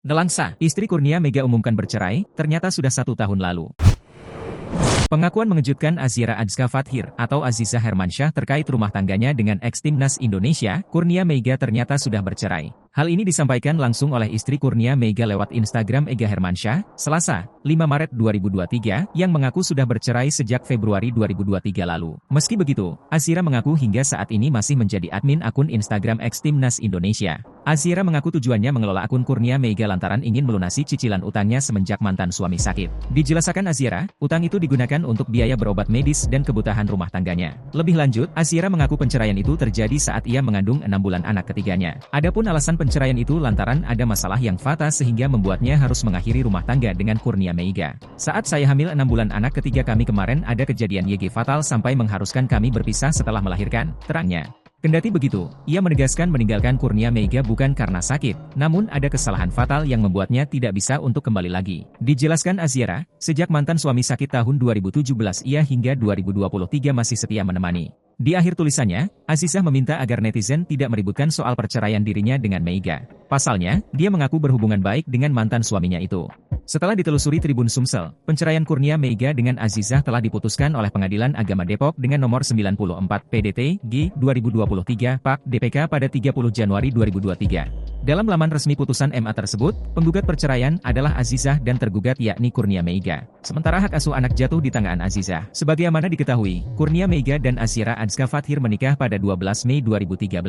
Nelangsa, istri Kurnia Mega umumkan bercerai, ternyata sudah 1 tahun lalu. Pengakuan mengejutkan Azira Azka Fathir atau Aziza Hermansyah terkait rumah tangganya dengan ex-timnas Indonesia, Kurnia Mega ternyata sudah bercerai. Hal ini disampaikan langsung oleh istri Kurnia Mega lewat Instagram Ega Hermansyah, Selasa, 5 Maret 2023, yang mengaku sudah bercerai sejak Februari 2023 lalu. Meski begitu, Azira mengaku hingga saat ini masih menjadi admin akun Instagram ex-timnas Indonesia. Azira mengaku tujuannya mengelola akun Kurnia Mega lantaran ingin melunasi cicilan utangnya semenjak mantan suami sakit. Dijelaskan Azira, utang itu digunakan untuk biaya berobat medis dan kebutuhan rumah tangganya. Lebih lanjut, Azira mengaku penceraian itu terjadi saat ia mengandung 6 bulan anak ketiganya. Adapun alasan penceraian itu lantaran ada masalah yang fatal sehingga membuatnya harus mengakhiri rumah tangga dengan Kurnia Mega. Saat saya hamil 6 bulan anak ketiga kami kemarin ada kejadian YG fatal sampai mengharuskan kami berpisah setelah melahirkan, terangnya. Kendati begitu, ia menegaskan meninggalkan Kurnia Mega bukan karena sakit, namun ada kesalahan fatal yang membuatnya tidak bisa untuk kembali lagi. Dijelaskan Azira, sejak mantan suami sakit tahun 2017 ia hingga 2023 masih setia menemani. Di akhir tulisannya, Azizah meminta agar netizen tidak meributkan soal perceraian dirinya dengan Mega. Pasalnya, dia mengaku berhubungan baik dengan mantan suaminya itu. Setelah ditelusuri Tribun Sumsel, penceraian Kurnia Mega dengan Azizah telah diputuskan oleh Pengadilan Agama Depok dengan nomor 94 PDT G 2023 Pak DPK pada 30 Januari 2023. Dalam laman resmi putusan MA tersebut, penggugat perceraian adalah Azizah dan tergugat yakni Kurnia Mega. Sementara hak asuh anak jatuh di tangan Azizah. Sebagaimana diketahui, Kurnia Mega dan Azira Azka Fathir menikah pada 12 Mei 2013.